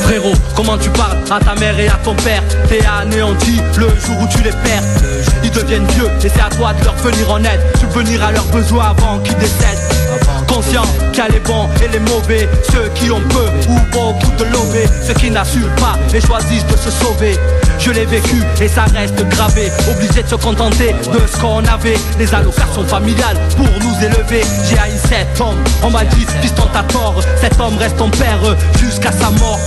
Frérot, comment tu parles à ta mère et à ton père? T'es anéanti le jour où tu les perds. Ils deviennent vieux et c'est à toi de leur venir en aide, subvenir à leurs besoins avant qu'ils décèdent. Conscient qu'il y a les bons et les mauvais, ceux qui ont peu ou beaucoup de lobés, ceux qui n'assument pas et choisissent de se sauver. Je l'ai vécu et ça reste gravé, obligé de se contenter de ce qu'on avait. Les allocations familiales pour nous élever. J'ai haï cet homme, on m'a dit piston t'as tort. Cet homme reste ton père jusqu'à sa mort.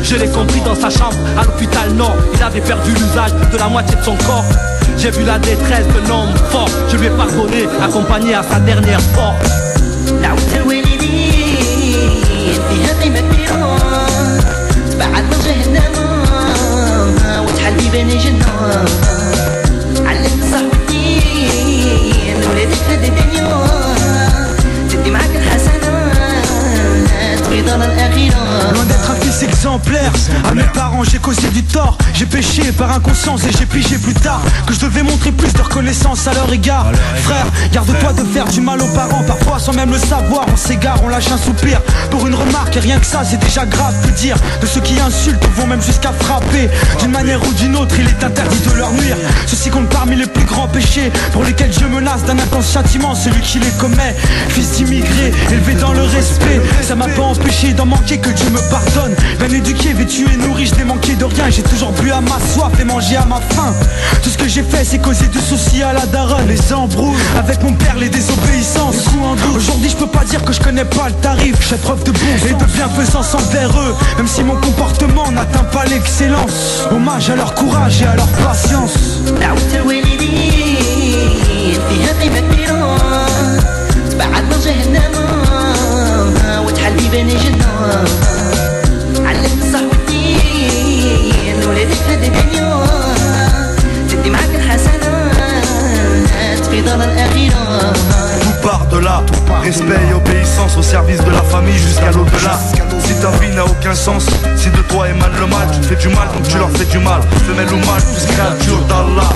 Je l'ai compris dans sa chambre à l'hôpital Nord. Il avait perdu l'usage de la moitié de son corps. J'ai vu la détresse d'un homme fort. Je lui ai pardonné, accompagné à sa dernière force. دعوت الوالدين فيها قيمة كبيرة بعد ما جهدنا وتحل بيبان جنة علمت صاحب الدين ولادك في هذه الدنيا تدي معاك الحسنات في دار الآخرة. Loin d'être un fils exemplaire, à mes parents j'ai causé du tort. J'ai péché par inconscience et j'ai pigé plus tard que je devais montrer plus de reconnaissance à leur égard. Frère, garde-toi de faire du mal aux parents. Parfois sans même le savoir, on s'égare, on lâche un soupir pour une remarque et rien que ça c'est déjà grave. Que dire de ceux qui insultent ou vont même jusqu'à frapper. D'une manière ou d'une autre il est interdit de leur nuire. Ceci compte parmi les plus grands péchés pour lesquels Dieu menace d'un intense châtiment celui qui les commet. Fils d'immigré, élevé dans le respect, ça m'a pas empêché d'en manquer, que Dieu me pardonne. Bien éduqué, vêtu et nourri, je n'ai manqué de rien. J'ai toujours bu à ma soif et mangé à ma faim. Tout ce que j'ai fait c'est causer du souci à la daronne. Les embrouilles avec mon père, les désobéissances, les coups en doute. Aujourd'hui je peux pas dire que je connais pas le tarif. Je fais preuve de bon sens et de bienfaisance envers eux, même si mon comportement n'atteint pas l'excellence. Hommage à leur courage et à leur patience. دعوت الوالدين فيها قيمة كبيرة بعد ما جهدنا وتحل بيبان جنة علمت صاحب الدين ولادك في هذه الدنيا تدي معاك الحسنات في دار الآخرة. Tout part de là, respect et obéissance au service de la famille jusqu'à l'au-delà. Si ta vie n'a aucun sens, si de toi émane le mal, tu te fais du mal donc tu leur fais du mal. Femelle ou mâle, plus créature d'Allah.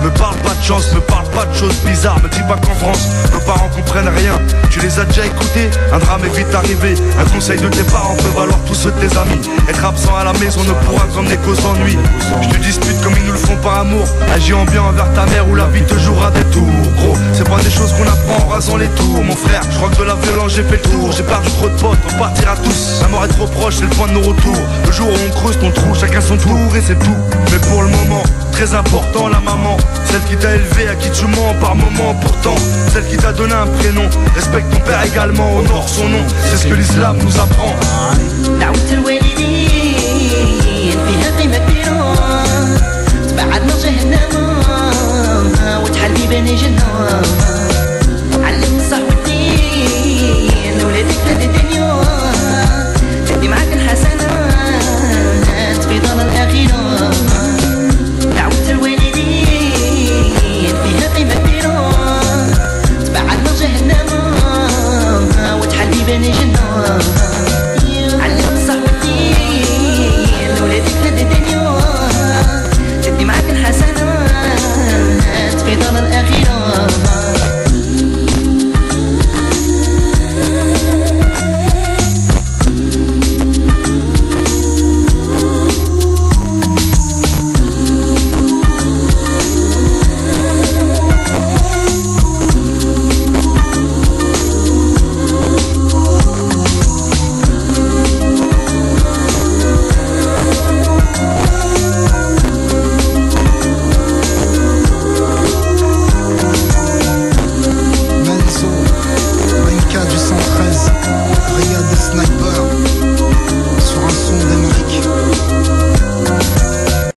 Me parle pas de chance, me parle pas de choses bizarres. Me dis pas qu'en France, nos parents comprennent rien. Tu les as déjà écoutés, un drame est vite arrivé. Un conseil de tes parents peut valoir tous ceux de tes amis. Être absent à la maison ne pourra qu'emmener qu'aux ennuis. Je te dispute comme ils nous le font par amour. Agis en bien envers ta mère ou la vie te jouera des tours. Gros, c'est pas des choses qu'on apprend en rasant les tours. Mon frère, je crois que de la violence j'ai fait le tour. J'ai perdu trop de potes, on partira tous. La mort est trop proche, c'est le point de nos retours. Le jour où on creuse ton trou, chacun son tour et c'est tout. Mais pour le moment, très important la maman, celle qui t'a élevé, à qui tu mens par moment. Pourtant, celle qui t'a donné un prénom, respecte ton père également, honore son nom. C'est ce que l'islam nous apprend.